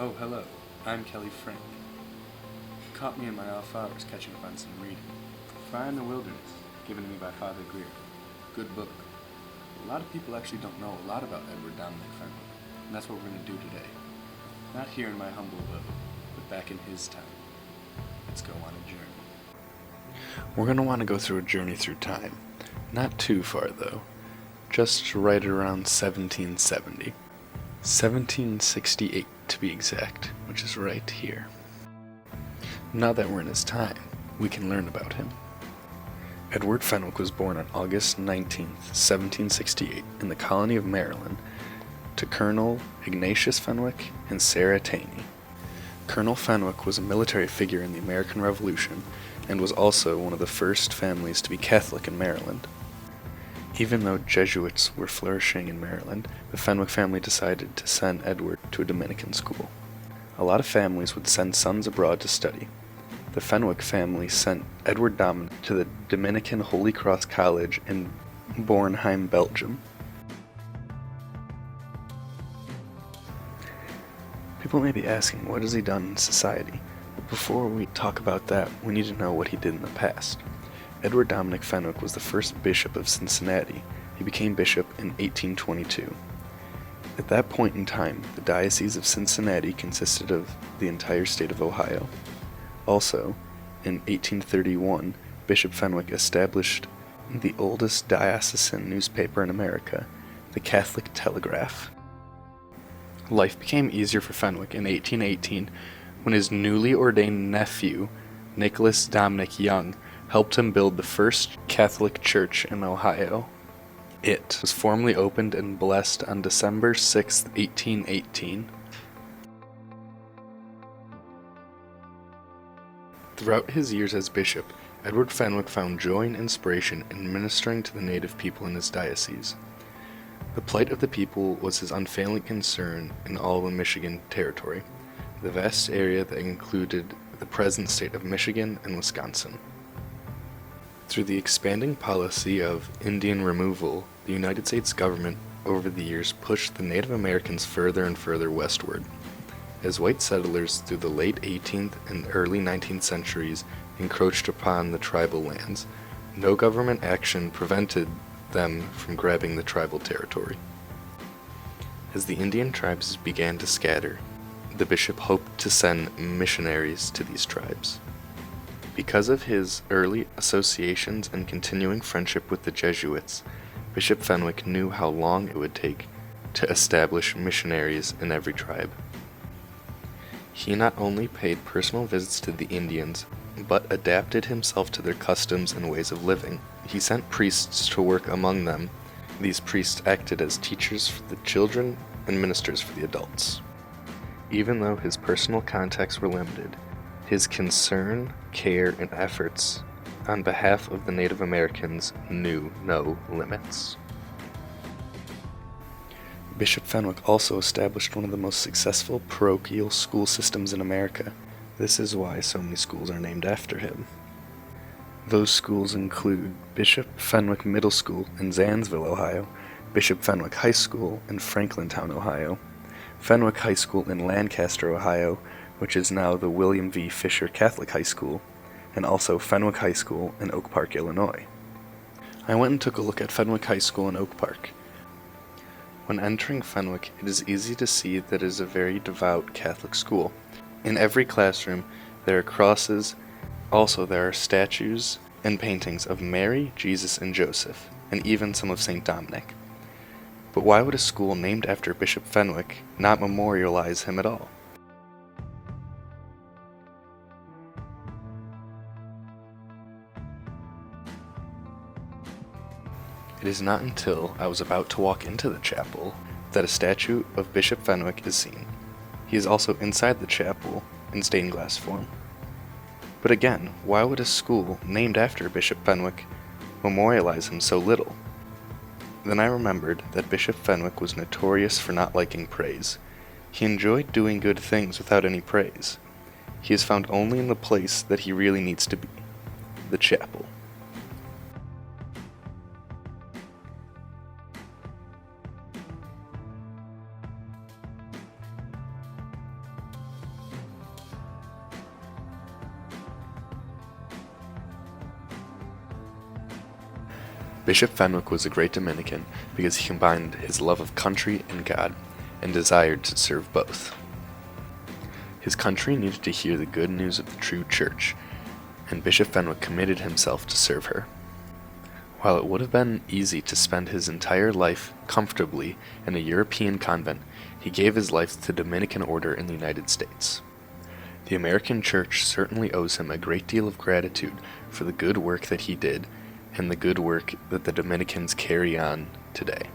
Oh, hello. I'm Kelly Frank. You caught me in my off hours catching up on some reading. Fire in the Wilderness, given to me by Father Greer. Good book. A lot of people actually don't know a lot about Edward Dominic Fenwick, and that's what we're going to do today. Not here in my humble abode, but back in his time. Let's go on a journey. We're going to want to go through a journey through time. Not too far, though. Just right around 1770. 1768 to be exact, which is right here. Now that we're in his time, we can learn about him. Edward Fenwick was born on August 19th, 1768, in the colony of Maryland, to Colonel Ignatius Fenwick and Sarah Taney. Colonel Fenwick was a military figure in the American Revolution and was also one of the first families to be Catholic in Maryland. Even though Jesuits were flourishing in Maryland, the Fenwick family decided to send Edward to a Dominican school. A lot of families would send sons abroad to study. The Fenwick family sent Edward Dominic to the Dominican Holy Cross College in Bornheim, Belgium. People may be asking, what has he done in society? But before we talk about that, we need to know what he did in the past. Edward Dominic Fenwick was the first bishop of Cincinnati. He became bishop in 1822. At that point in time, the Diocese of Cincinnati consisted of the entire state of Ohio. Also, in 1831, Bishop Fenwick established the oldest diocesan newspaper in America, the Catholic Telegraph. Life became easier for Fenwick in 1818 when his newly ordained nephew, Nicholas Dominic Young, helped him build the first Catholic church in Ohio. It was formally opened and blessed on December 6, 1818. Throughout his years as bishop, Edward Fenwick found joy and inspiration in ministering to the native people in his diocese. The plight of the people was his unfailing concern in all of Michigan territory, the vast area that included the present state of Michigan and Wisconsin. Through the expanding policy of Indian removal, the United States government over the years pushed the Native Americans further and further westward. As white settlers through the late 18th and early 19th centuries encroached upon the tribal lands, no government action prevented them from grabbing the tribal territory. As the Indian tribes began to scatter, the bishop hoped to send missionaries to these tribes. Because of his early associations and continuing friendship with the Jesuits, Bishop Fenwick knew how long it would take to establish missionaries in every tribe. He not only paid personal visits to the Indians, but adapted himself to their customs and ways of living. He sent priests to work among them. These priests acted as teachers for the children and ministers for the adults. Even though his personal contacts were limited, his concern, care, and efforts on behalf of the Native Americans knew no limits. Bishop Fenwick also established one of the most successful parochial school systems in America. This is why so many schools are named after him. Those schools include Bishop Fenwick Middle School in Zanesville, Ohio, Bishop Fenwick High School in Franklintown, Ohio, Fenwick High School in Lancaster, Ohio, which is now the William V. Fisher Catholic High School, and also Fenwick High School in Oak Park, Illinois. I went and took a look at Fenwick High School in Oak Park. When entering Fenwick, it is easy to see that it is a very devout Catholic school. In every classroom, there are crosses. Also, there are statues and paintings of Mary, Jesus, and Joseph, and even some of St. Dominic. But why would a school named after Bishop Fenwick not memorialize him at all? It is not until I was about to walk into the chapel that a statue of Bishop Fenwick is seen. He is also inside the chapel in stained glass form. But again, why would a school named after Bishop Fenwick memorialize him so little? Then I remembered that Bishop Fenwick was notorious for not liking praise. He enjoyed doing good things without any praise. He is found only in the place that he really needs to be, the chapel. Bishop Fenwick was a great Dominican because he combined his love of country and God and desired to serve both. His country needed to hear the good news of the true church, and Bishop Fenwick committed himself to serve her. While it would have been easy to spend his entire life comfortably in a European convent, he gave his life to the Dominican order in the United States. The American church certainly owes him a great deal of gratitude for the good work that he did and the good work that the Dominicans carry on today.